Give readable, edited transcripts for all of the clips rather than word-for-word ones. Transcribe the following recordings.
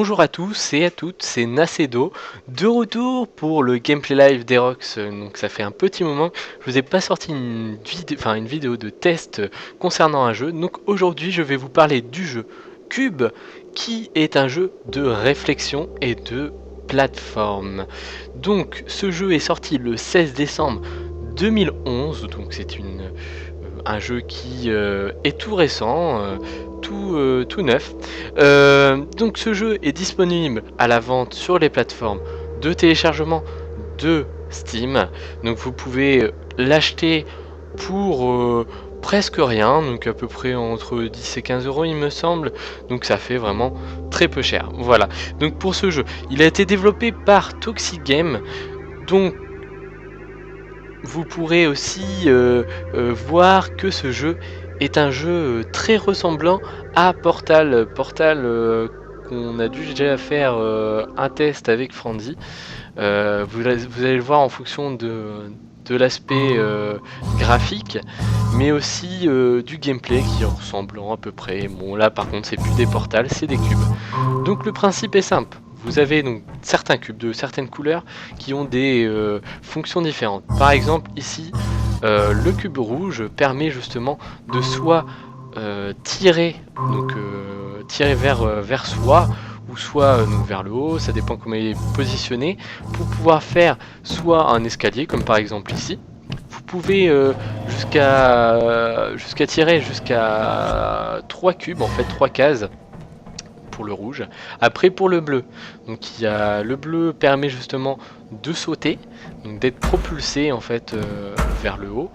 Bonjour à tous et à toutes, c'est Nacedo, de retour pour le gameplay live d'Herox. Donc ça fait un petit moment que je vous ai pas sorti une vidéo de test concernant un jeu. Donc aujourd'hui je vais vous parler du jeu Cube, qui est un jeu de réflexion et de plateforme. Donc ce jeu est sorti le 16 décembre 2011, donc c'est un jeu qui est tout récent, tout neuf. Donc ce jeu est disponible à la vente sur les plateformes de téléchargement de Steam. Donc vous pouvez l'acheter pour presque rien, donc à peu près entre 10 et 15 euros il me semble. Donc ça fait vraiment très peu cher. Voilà. Donc pour ce jeu, il a été développé par Toxic Game. Donc vous pourrez aussi voir que ce jeu est un jeu très ressemblant à Portal. Qu'on a dû déjà faire un test avec Frandy. Vous allez le voir en fonction de l'aspect graphique, mais aussi du gameplay qui est ressemblant à peu près. Bon là par contre c'est plus des portals, c'est des cubes. Donc le principe est simple. Vous avez donc certains cubes de certaines couleurs qui ont des fonctions différentes. Par exemple ici, le cube rouge permet justement de soit tirer vers soi, ou soit vers le haut, ça dépend comment il est positionné, pour pouvoir faire soit un escalier, comme par exemple ici. Vous pouvez jusqu'à tirer jusqu'à 3 cubes, en fait 3 cases, pour le rouge. Après pour le bleu, donc le bleu permet justement de sauter, donc d'être propulsé en fait vers le haut,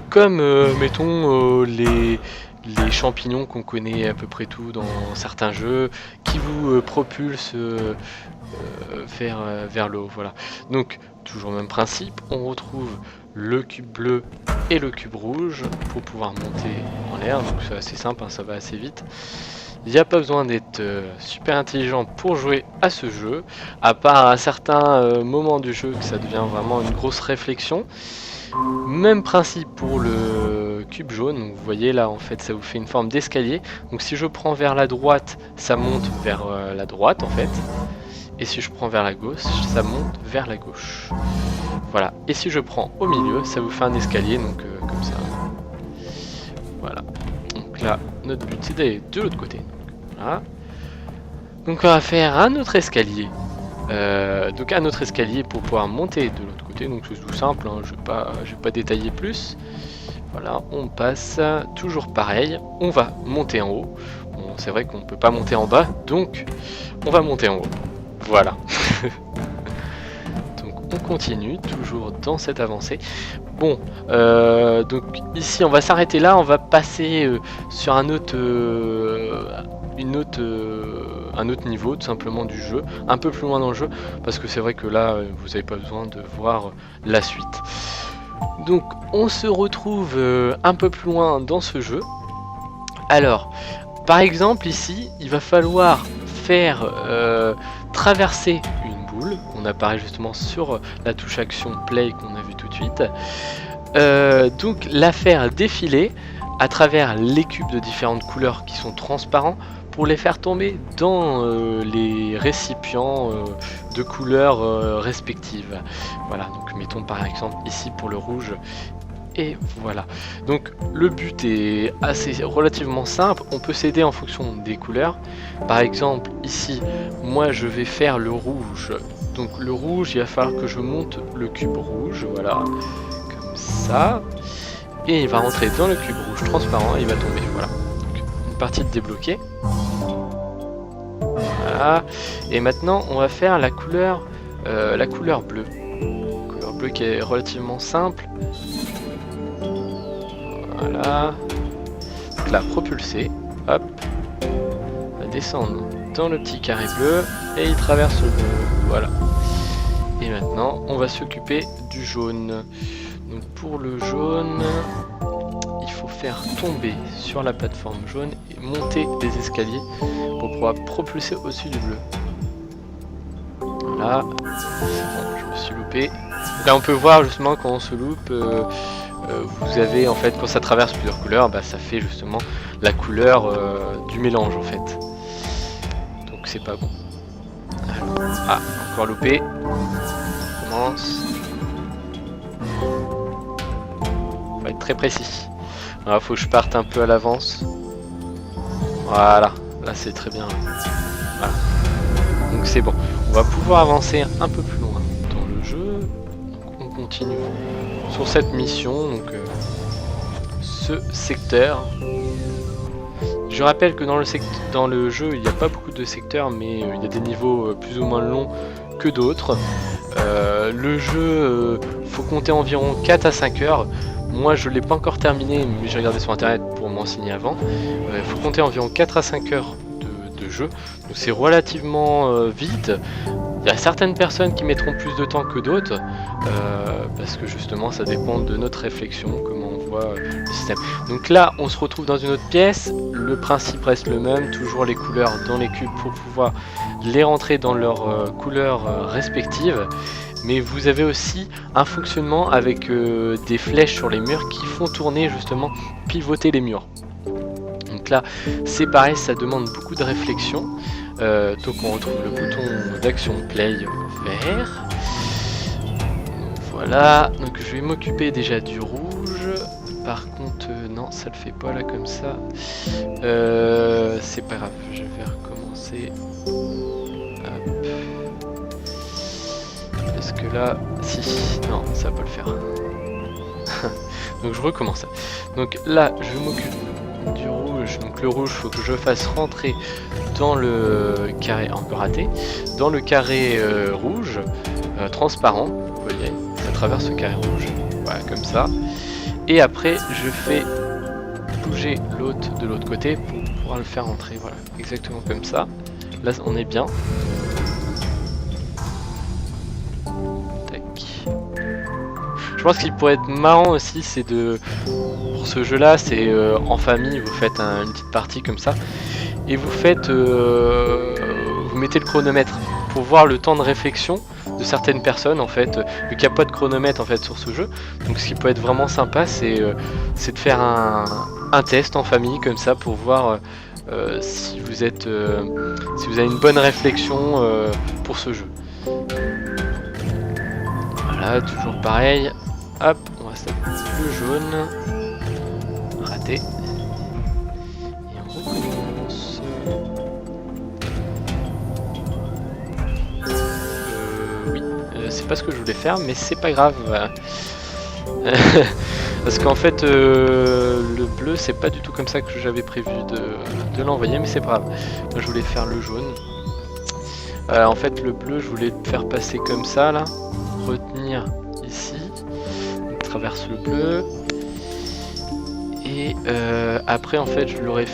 comme mettons les champignons qu'on connaît à peu près tout dans certains jeux, qui vous propulsent vers le haut. Voilà. Donc toujours le même principe, on retrouve le cube bleu et le cube rouge pour pouvoir monter en l'air. Donc c'est assez simple, hein, ça va assez vite. Il n'y a pas besoin d'être super intelligent pour jouer à ce jeu, à part à un certain moment du jeu que ça devient vraiment une grosse réflexion. Même principe pour le cube jaune, donc vous voyez là en fait ça vous fait une forme d'escalier. Donc si je prends vers la droite, ça monte vers la droite en fait. Et si je prends vers la gauche, ça monte vers la gauche. Voilà. Et si je prends au milieu, ça vous fait un escalier, donc comme ça. Voilà. Donc là, notre but c'est d'aller de l'autre côté. Voilà. Donc on va faire un autre escalier. Donc un autre escalier pour pouvoir monter de l'autre côté. Donc c'est tout simple, hein, je vais pas détailler plus. Voilà, on passe toujours pareil. On va monter en haut. Bon, c'est vrai qu'on peut pas monter en bas, donc on va monter en haut. Voilà. Donc on continue toujours dans cette avancée. Bon, donc ici on va s'arrêter là. On va passer sur un autre niveau tout simplement du jeu, un peu plus loin dans le jeu, parce que c'est vrai que là vous n'avez pas besoin de voir la suite. Donc on se retrouve un peu plus loin dans ce jeu. Alors par exemple ici il va falloir faire traverser une boule. On apparaît justement sur la touche action play qu'on a vu tout de suite. Donc la faire défiler à travers les cubes de différentes couleurs qui sont transparents, pour les faire tomber dans les récipients de couleurs respectives. Voilà, donc mettons par exemple ici pour le rouge, et voilà. Donc le but est relativement simple, on peut s'aider en fonction des couleurs. Par exemple ici, moi je vais faire le rouge, donc le rouge il va falloir que je monte le cube rouge, voilà, comme ça, et il va rentrer dans le cube rouge transparent et il va tomber, voilà. Donc une partie de débloquée. Voilà. Et maintenant on va faire la couleur bleue. Couleur bleue qui est relativement simple. Voilà. Donc là, propulser. Hop. On va descendre dans le petit carré bleu et il traverse le bleu. Voilà. Et maintenant on va s'occuper du jaune. Donc pour le jaune, il faut faire tomber sur la plateforme jaune et monter des escaliers pour pouvoir propulser au-dessus du bleu. Voilà. Bon, je me suis loupé. Là on peut voir justement quand on se loupe, vous avez en fait quand ça traverse plusieurs couleurs, bah, ça fait justement la couleur du mélange en fait. Donc c'est pas bon. Ah, encore loupé. On commence. On va être très précis. Alors, faut que je parte un peu à l'avance. Voilà, là c'est très bien. Voilà. Donc c'est bon. On va pouvoir avancer un peu plus loin dans le jeu. Donc, on continue sur cette mission. Donc ce secteur. Je rappelle que dans le jeu, il n'y a pas beaucoup de secteurs, mais il y a des niveaux plus ou moins longs que d'autres. Le jeu, faut compter environ 4 à 5 heures. Moi, je ne l'ai pas encore terminé, mais j'ai regardé sur internet pour m'enseigner avant. Il faut compter environ 4 à 5 heures de jeu. Donc c'est relativement vite. Il y a certaines personnes qui mettront plus de temps que d'autres, parce que justement ça dépend de notre réflexion, comment on voit le système. Donc là on se retrouve dans une autre pièce, le principe reste le même, toujours les couleurs dans les cubes pour pouvoir les rentrer dans leurs couleurs respectives. Mais vous avez aussi un fonctionnement avec des flèches sur les murs qui font tourner justement, pivoter les murs. Donc là c'est pareil, ça demande beaucoup de réflexion. Donc on retrouve le bouton d'action play vert. Donc voilà, donc je vais m'occuper déjà du rouge. Par contre non, ça le fait pas là comme ça. C'est pas grave, je vais recommencer. Hop. Est-ce que là, si, non, ça va pas le faire. Donc je recommence. Donc là, je m'occupe du rouge. Donc le rouge, faut que je fasse rentrer dans le carré, encore raté, dans le carré rouge transparent. Vous voyez, ça traverse ce carré rouge. Voilà, comme ça. Et après, je fais bouger l'autre de l'autre côté pour pouvoir le faire rentrer. Voilà, exactement comme ça. Là, on est bien. Je pense qu'il pourrait être marrant aussi, c'est de... Pour ce jeu-là, c'est en famille, vous faites une petite partie comme ça. Et vous faites... vous mettez le chronomètre pour voir le temps de réflexion de certaines personnes, en fait. Vu qu'il n'y a pas de chronomètre, en fait, sur ce jeu. Donc ce qui peut être vraiment sympa, c'est de faire un test en famille, comme ça, pour voir si vous êtes... si vous avez une bonne réflexion pour ce jeu. Voilà, toujours pareil. Hop, on va s'appeler le jaune. Raté. Et on recommence. Oui, c'est pas ce que je voulais faire, mais c'est pas grave. Parce qu'en fait, le bleu, c'est pas du tout comme ça que j'avais prévu de l'envoyer, mais c'est pas grave. Moi, je voulais faire le jaune. En fait, le bleu, je voulais le faire passer comme ça, là. Retenir ici. Donc, traverse le bleu. Et après, en fait, je l'aurais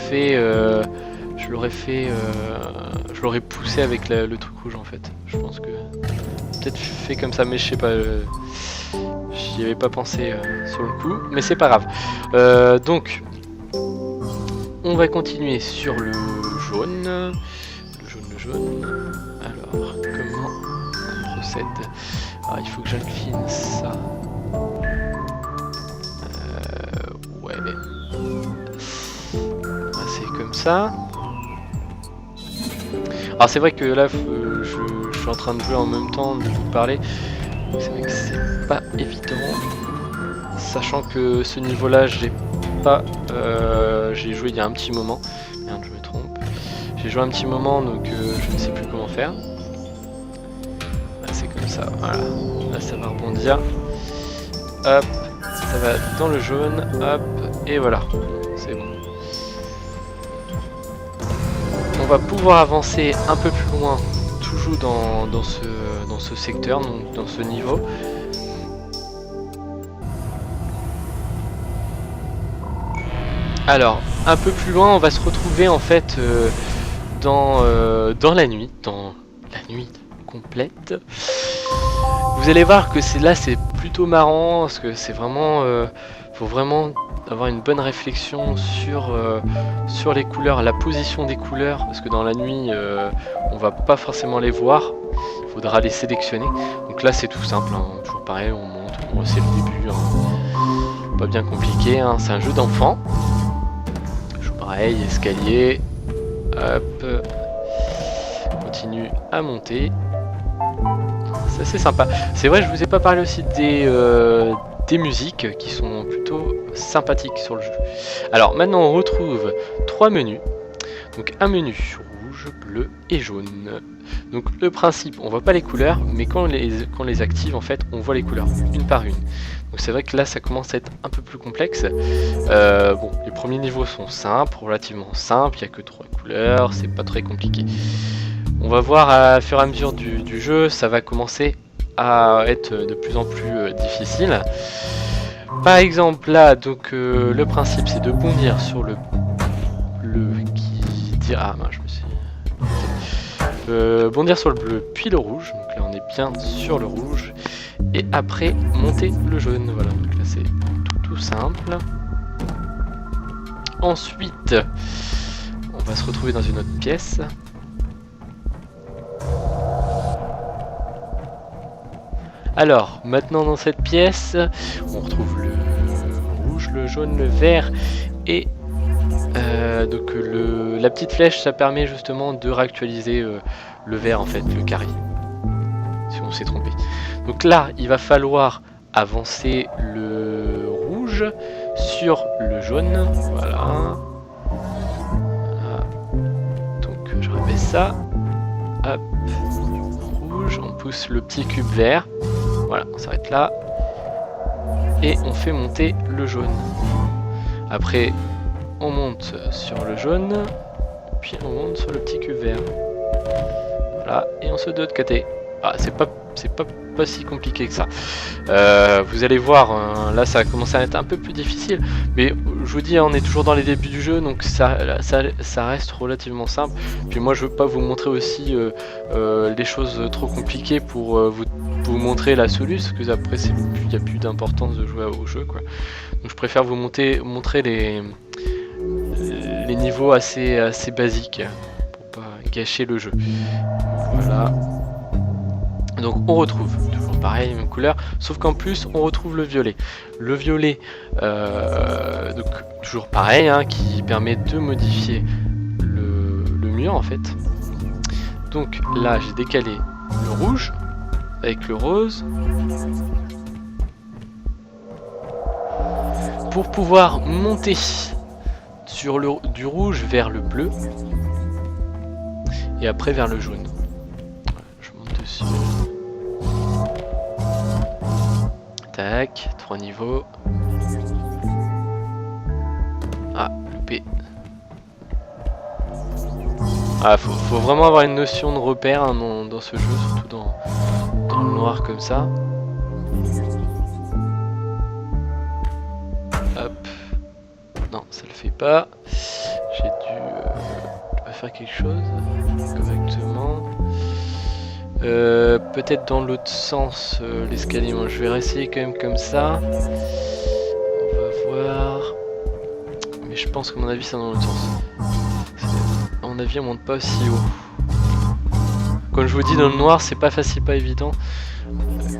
poussé avec le truc rouge, en fait. Je pense que peut-être fait comme ça, mais je sais pas. J'y avais pas pensé sur le coup, mais c'est pas grave. Donc, on va continuer sur le jaune. Le jaune. Alors, comment on procède? Alors, il faut que j'incline ça. Ouais. C'est comme ça. Alors, c'est vrai que là, je suis en train de jouer en même temps, de vous parler. C'est vrai que c'est pas évident. Sachant que ce niveau-là, j'ai joué il y a un petit moment. Merde, je me trompe. J'ai joué un petit moment, donc je ne sais plus comment faire. Là, c'est comme ça, voilà. Là, ça va rebondir. Hop, ça va dans le jaune. Hop, et voilà. C'est bon. On va pouvoir avancer un peu plus loin, toujours dans ce secteur, donc dans ce niveau. Alors, un peu plus loin, on va se retrouver en fait dans la nuit complète. Vous allez voir que là c'est plutôt marrant parce que c'est vraiment, faut vraiment avoir une bonne réflexion sur les couleurs, la position des couleurs, parce que dans la nuit on va pas forcément les voir, il faudra les sélectionner. Donc là c'est tout simple, hein. Toujours pareil, on monte, c'est le début, hein. Pas bien compliqué, hein. C'est un jeu d'enfant. Pareil, escalier, hop, continue à monter. Ça c'est sympa. C'est vrai, je vous ai pas parlé aussi des musiques qui sont plutôt sympathiques sur le jeu. Alors maintenant on retrouve 3 menus. Donc un menu rouge, bleu et jaune. Donc le principe, on voit pas les couleurs, mais quand on les active en fait, on voit les couleurs une par une. Donc c'est vrai que là ça commence à être un peu plus complexe. Bon, les premiers niveaux sont simples, relativement simples, il n'y a que 3 couleurs, c'est pas très compliqué. On va voir à fur et à mesure du jeu, ça va commencer à être de plus en plus difficile. Par exemple là, donc le principe c'est de bondir sur le qui dit ah mince, je me suis bondir sur le bleu puis le rouge. Donc là on est bien sur le rouge et après monter le jaune. Voilà, donc là c'est tout simple. Ensuite on va se retrouver dans une autre pièce. Alors, maintenant dans cette pièce, on retrouve le rouge, le jaune, le vert et donc la petite flèche, ça permet justement de réactualiser le vert en fait, le carré, si on s'est trompé. Donc là, il va falloir avancer le rouge sur le jaune, voilà. Donc je rabaisse ça, hop, rouge, on pousse le petit cube vert. Voilà, on s'arrête là. Et on fait monter le jaune. Après, on monte sur le jaune. Puis on monte sur le petit cube vert. Voilà, et on se de l'autre côté. Ah, c'est pas si compliqué que ça. Vous allez voir, là ça a commencé à être un peu plus difficile. Mais je vous dis, on est toujours dans les débuts du jeu, donc ça reste relativement simple. Puis moi je veux pas vous montrer aussi les choses trop compliquées pour vous montrer la soluce, parce que après il n'y a plus d'importance de jouer au jeu, quoi. Donc je préfère vous montrer les niveaux assez basiques pour pas gâcher le jeu. Voilà. Donc on retrouve toujours pareil, même couleur, sauf qu'en plus on retrouve le violet. Le violet, donc toujours pareil, hein, qui permet de modifier le mur en fait. Donc là j'ai décalé le rouge avec le rose pour pouvoir monter sur du rouge vers le bleu et après vers le jaune. Je monte dessus. Tac, 3 niveaux. Ah, loupé. Ah, faut vraiment avoir une notion de repère hein, dans ce jeu, surtout dans le noir comme ça. Hop. Non, ça le fait pas. J'ai dû faire quelque chose correctement. Peut-être dans l'autre sens l'escalier. Moi, je vais réessayer quand même comme ça. On va voir. Mais je pense que mon avis c'est dans l'autre sens. À mon avis on monte pas aussi haut. Comme je vous dis, dans le noir c'est pas facile, pas évident.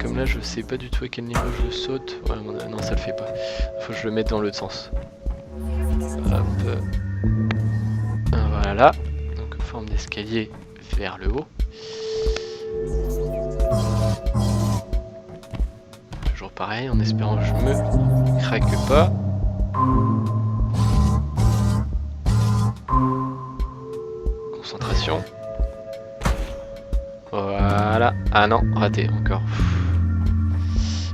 Comme là je sais pas du tout à quel niveau je saute. Ouais, non, ça le fait pas. Faut que je le mette dans l'autre sens. Hop. Voilà. Donc forme d'escalier vers le haut. Toujours pareil, en espérant que je me craque pas. Concentration. Voilà. Ah non, raté encore.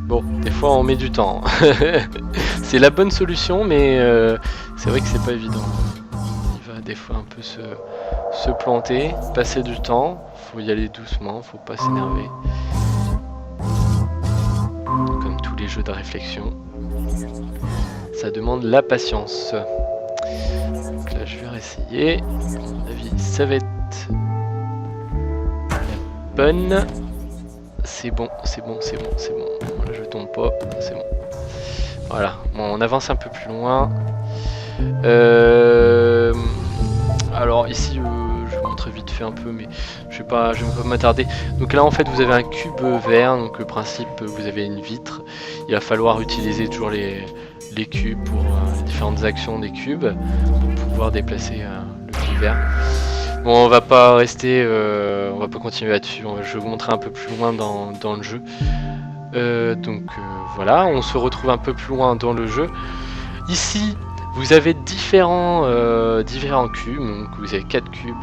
Bon, des fois on met du temps. C'est la bonne solution, mais c'est vrai que c'est pas évident. Il va des fois un peu se planter, passer du temps. Faut y aller doucement, faut pas s'énerver. Comme tous les jeux de réflexion, ça demande la patience. Donc là je vais réessayer. À mon avis ça va être la bonne. C'est bon, c'est bon, c'est bon, c'est bon. Là je tombe pas, c'est bon. Voilà, bon, on avance un peu plus loin. Alors ici je vais montrer vite fait un peu, mais je vais pas m'attarder. Donc là en fait vous avez un cube vert, donc le principe vous avez une vitre. Il va falloir utiliser toujours les cubes pour les différentes actions des cubes pour pouvoir déplacer le cube vert. Bon, on va pas rester, on va pas continuer là-dessus. Je vais vous montrer un peu plus loin dans le jeu. Voilà, on se retrouve un peu plus loin dans le jeu. Ici, vous avez différents cubes. Donc, vous avez 4 cubes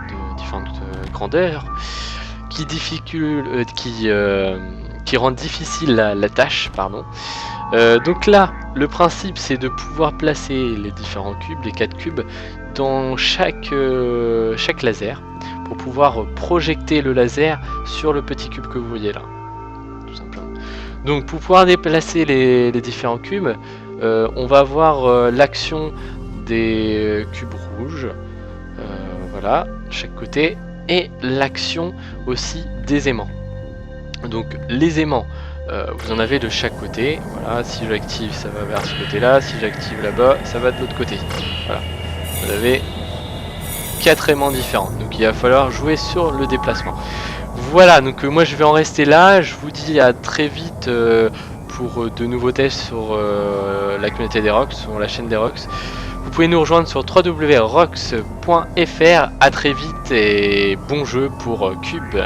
de différentes grandeurs qui rendent difficile la tâche, pardon. Donc là, le principe c'est de pouvoir placer les différents cubes, les 4 cubes, dans chaque laser pour pouvoir projeter le laser sur le petit cube que vous voyez là, tout simplement. Donc pour pouvoir déplacer les différents cubes, on va avoir l'action des cubes rouges, voilà, chaque côté, et l'action aussi des aimants. Donc les aimants, vous en avez de chaque côté. Voilà, si j'active, ça va vers ce côté-là. Si j'active là-bas, ça va de l'autre côté. Voilà, vous avez 4 aimants différents. Donc il va falloir jouer sur le déplacement. Voilà, donc moi je vais en rester là. Je vous dis à très vite pour de nouveaux tests sur la communauté des Rox, sur la chaîne des Rox. Vous pouvez nous rejoindre sur www.rox.fr. À très vite et bon jeu pour Cube.